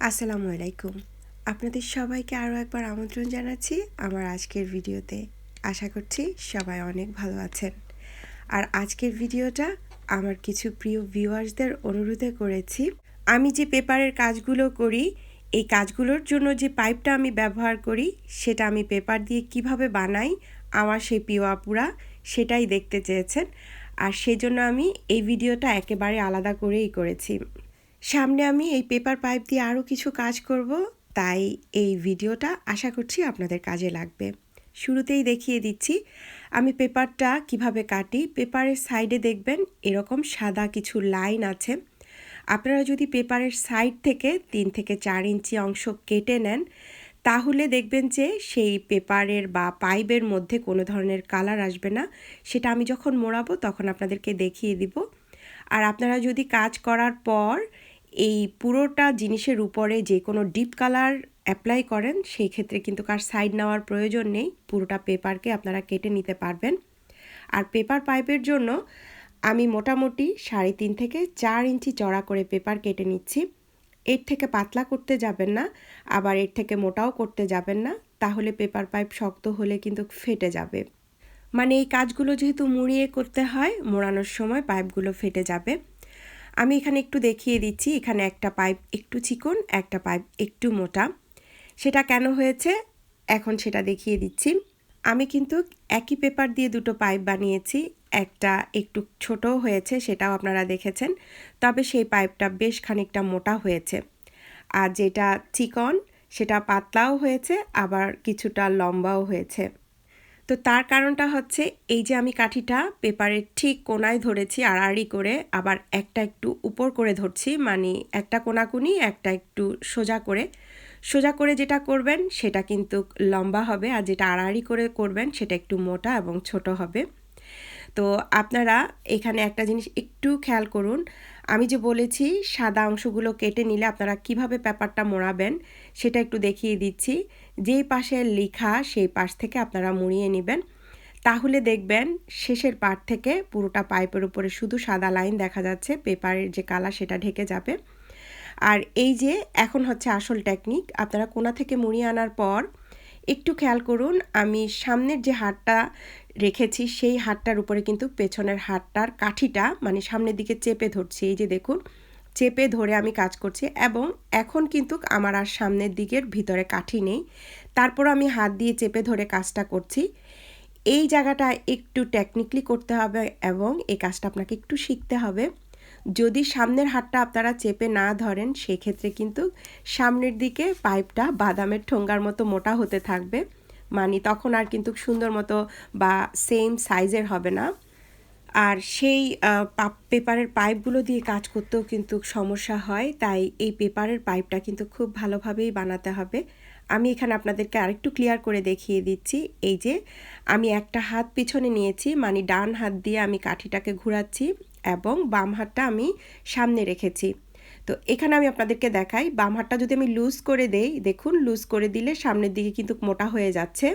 আসসালামু আলাইকুম। আপনাদের সবাইকে আরও একবার আমন্ত্রণ জানাচ্ছি আমার আজকের ভিডিওতে। আশা করছি সবাই অনেক ভালো আছেন। আর আজকের ভিডিওটা আমার কিছু প্রিয় ভিউয়ার্সদের অনুরোধে করেছি। আমি যে পেপারের কাজগুলো করি, এই কাজগুলোর জন্য যে পাইপটা আমি ব্যবহার করি, সেটা আমি পেপার দিয়ে কিভাবে বানাই, আমার সেই প্রিয় আপুরা সেটাই দেখতে চেয়েছেন। আর সেজন্য আমি এই ভিডিওটা একেবারে আলাদা করেই করেছি। সামনে আমি এই পেপার পাইপ দিয়ে আরও কিছু কাজ করব, তাই এই ভিডিওটা আশা করছি আপনাদের কাজে লাগবে। শুরুতেই দেখিয়ে দিচ্ছি আমি পেপারটা কিভাবে কাটি। পেপারের সাইডে দেখবেন এরকম সাদা কিছু লাইন আছে। আপনারা যদি পেপারের সাইড থেকে 3 থেকে 4 ইঞ্চি অংশ কেটে নেন, তাহলে দেখবেন যে সেই পেপারের বা পাইপের মধ্যে কোনো ধরনের কালার আসবে না। সেটা আমি যখন মোড়াবো তখন আপনাদেরকে দেখিয়ে দিব। আর আপনারা যদি কাজ করার পর এই পুরোটা জিনিসের উপরে যে কোনো ডিপ কালার অ্যাপ্লাই করেন, সেই ক্ষেত্রে কিন্তু কার সাইড নেওয়ার প্রয়োজন নেই, পুরোটা পেপারকে আপনারা কেটে নিতে পারবেন। আর পেপার পাইপের জন্য আমি মোটামুটি 3.5 থেকে 4 ইঞ্চি চড়া করে পেপার কেটে নিচ্ছি। এর থেকে পাতলা করতে যাবেন না, আবার এর থেকে মোটাও করতে যাবেন না, তাহলে পেপার পাইপ শক্ত হলে কিন্তু ফেটে যাবে। মানে এই কাজগুলো যেহেতু মুড়িয়ে করতে হয়, মোড়ানোর সময় পাইপগুলো ফেটে যাবে। আমি এখানে একটু দেখিয়ে দিচ্ছি, এখানে একটা পাইপ একটু চিকন, একটা পাইপ একটু মোটা। সেটা কেন হয়েছে এখন সেটা দেখিয়ে দিচ্ছি। আমি কিন্তু একই পেপার দিয়ে দুটো পাইপ বানিয়েছি, একটা একটু ছোটও হয়েছে, সেটাও আপনারা দেখেছেন, তবে সেই পাইপটা বেশ খানিকটা মোটা হয়েছে। আর যেটা চিকন সেটা পাতলাও হয়েছে, আবার কিছুটা লম্বাও হয়েছে। তো তার কারণটা হচ্ছে এই যে আমি কাঠিটা পেপারের ঠিক কোনায় ধরেছি আড়াআড়ি করে, আবার একটা একটু উপর করে ধরছি, মানে একটা কোনাকুনি একটা একটু সোজা করে যেটা করবেন সেটা কিন্তু লম্বা হবে, আর যেটা আড়াআড়ি করে করবেন সেটা একটু মোটা এবং ছোট হবে। তো আপনারা এখানে একটা জিনিস একটু খেয়াল করুন, আমি যে বলেছি সাদা অংশগুলো কেটে নিলে আপনারা কিভাবে পেপারটা মোড়াবেন সেটা একটু দেখিয়ে দিচ্ছি। যেই পাশে লেখা সেই পাশ থেকে আপনারা মুড়িয়ে নেবেন, তাহলে দেখবেন শেষের পার্ট থেকে পুরোটা পাইপের উপরে শুধু সাদা লাইন দেখা যাচ্ছে, পেপারের যে কালার সেটা ঢেকে যাবে। আর এই যে এখন হচ্ছে আসল টেকনিক, আপনারা কোণা থেকে মুড়িয়ে আনার পর একটু খেয়াল করুন, আমি সামনের যে হাতটা রেখেছি সেই হাতটার উপরে কিন্তু পেছনের হাতটার কাঠিটা মানে সামনের দিকে চেপে ধরছি। এই যে দেখুন, চেপে ধরে আমি কাজ করছি, এবং এখন কিন্তু আমার আর সামনের দিকের ভিতরে কাঠি নেই, তারপর আমি হাত দিয়ে চেপে ধরে কাজটা করছি। এই জায়গাটা একটু টেকনিক্যালি করতে হবে এবং এই কাজটা আপনাকে একটু শিখতে হবে। যদি সামনের হাতটা আপনারা চেপে না ধরেন, সেক্ষেত্রে কিন্তু সামনের দিকে পাইপটা বাদামের ঠোঙ্গার মতো মোটা হতে থাকবে, মানে তখন আর কিন্তু সুন্দর মতো বা সেম সাইজের হবে না। আর সেই পেপারের পাইপগুলো দিয়ে কাজ করতেও কিন্তু সমস্যা হয়, তাই এই পেপারের পাইপটা কিন্তু খুব ভালোভাবেই বানাতে হবে। আমি এখানে আপনাদেরকে আরেকটু ক্লিয়ার করে দেখিয়ে দিচ্ছি। এই যে আমি একটা হাত পিছনে নিয়েছি, মানে ডান হাত দিয়ে আমি কাঠিটাকে ঘোরাচ্ছি এবং বাম হাতটা আমি সামনে রেখেছি। তো এখানে আমি আপনাদেরকে দেখাই, বাম হাতটা যদি আমি লুজ করে দেই, দেখুন লুজ করে দিলে সামনের দিকে কিন্তু মোটা হয়ে যাচ্ছে।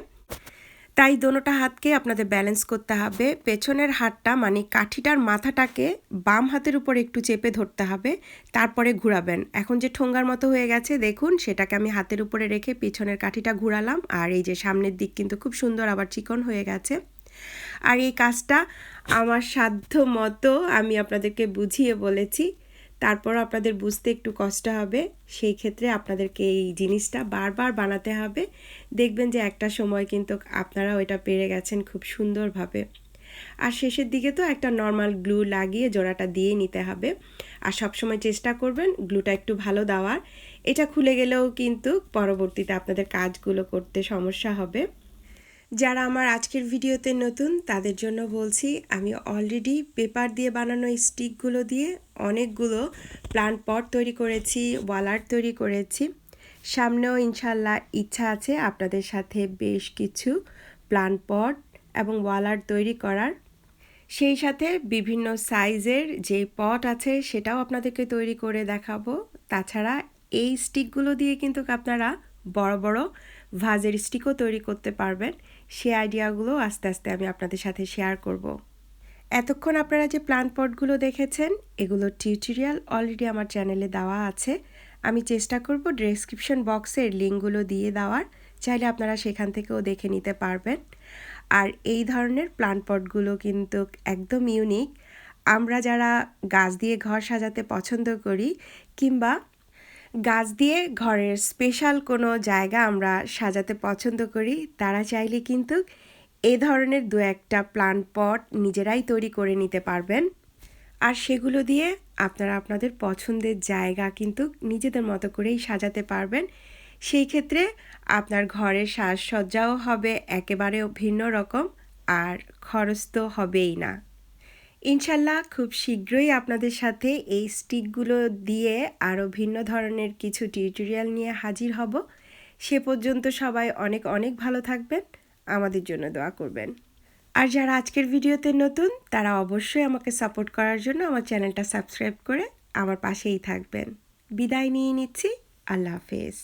তাই দোনোটা হাতকে আপনাদের ব্যালেন্স করতে হবে। পেছনের হাতটা মানে কাঠিটার মাথাটাকে বাম হাতের উপর একটু চেপে ধরতে হবে, তারপরে ঘুরাবেন। এখন যে ঠোঙ্গার মতো হয়ে গেছে দেখুন, সেটাকে আমি হাতের উপরে রেখে পিছনের কাঠিটা ঘুরালাম, আর এই যে সামনের দিক কিন্তু খুব সুন্দর আবার চিকন হয়ে গেছে। আর এই কাজটা আমার সাধ্য মতো আমি আপনাদেরকে বুঝিয়ে বলেছি, তারপর আপনাদের বুঝতে একটু কষ্ট হবে, সেই ক্ষেত্রে আপনাদেরকে এই জিনিসটা বারবার বানাতে হবে। দেখবেন যে একটা সময় কিন্তু আপনারা ওইটা পেরে গেছেন খুব সুন্দরভাবে। আর শেষের দিকে তো একটা নর্মাল গ্লু লাগিয়ে জোড়াটা দিয়ে নিতে হবে, আর সবসময় চেষ্টা করবেন গ্লুটা একটু ভালো দেওয়ার। এটা খুলে গেলেও কিন্তু পরবর্তীতে আপনাদের কাজগুলো করতে সমস্যা হবে। যারা আমার আজকের ভিডিওতে নতুন তাদের জন্য বলছি, আমি অলরেডি পেপার দিয়ে বানানো এই স্টিকগুলো দিয়ে অনেকগুলো প্লান্ট পট তৈরি করেছি, ওয়াল আর্ট তৈরি করেছি। সামনেও ইনশাল্লাহ ইচ্ছা আছে আপনাদের সাথে বেশ কিছু প্লান্ট পট এবং ওয়াল আর্ট তৈরি করার। সেই সাথে বিভিন্ন সাইজের যে পট আছে সেটাও আপনাদেরকে তৈরি করে দেখাবো। তাছাড়া এই স্টিকগুলো দিয়ে কিন্তু আপনারা বড় বড় ভাজের স্টিকও তৈরি করতে পারবেন। সেই আইডিয়াগুলো আস্তে আস্তে আমি আপনাদের সাথে শেয়ার করব। এতক্ষণ আপনারা যে প্লান্ট পটগুলো দেখেছেন, এগুলোর টিউটোরিয়াল অলরেডি আমার চ্যানেলে দেওয়া আছে, আমি চেষ্টা করব ডেসক্রিপশন বক্সের লিঙ্কগুলো দিয়ে দেওয়ার, চাইলে আপনারা সেখান থেকেও দেখে নিতে পারবেন। আর এই ধরনের প্লান্ট পটগুলো কিন্তু একদম ইউনিক। আমরা যারা গাছ দিয়ে ঘর সাজাতে পছন্দ করি কিংবা গাছ দিয়ে ঘরের স্পেশাল কোনো জায়গা আমরা সাজাতে পছন্দ করি, তারা চাইলে কিন্তু এই ধরনের দু একটা প্লান্ট পট নিজেরাই তৈরি করে নিতে পারবেন। আর সেগুলো দিয়ে আপনারা আপনাদের পছন্দের জায়গা কিন্তু নিজেদের মতো করেই সাজাতে পারবেন। সেই ক্ষেত্রে আপনার ঘরের সাজসজ্জাও হবে একেবারে ভিন্ন রকম, আর খরচ তো হবেই না। ইনশাল্লাহ খুব শীঘ্রই আপনাদের সাথে এই স্টিকগুলো দিয়ে আরও ভিন্ন ধরনের কিছু টিউটোরিয়াল নিয়ে হাজির হব। সে পর্যন্ত সবাই অনেক অনেক ভালো থাকবেন, আমাদের জন্য দোয়া করবেন। আর যারা আজকের ভিডিওতে নতুন, তারা অবশ্যই আমাকে সাপোর্ট করার জন্য আমার চ্যানেলটা সাবস্ক্রাইব করে আমার পাশেই থাকবেন। বিদায় নিয়ে নিচ্ছি। আল্লাহ হাফেজ।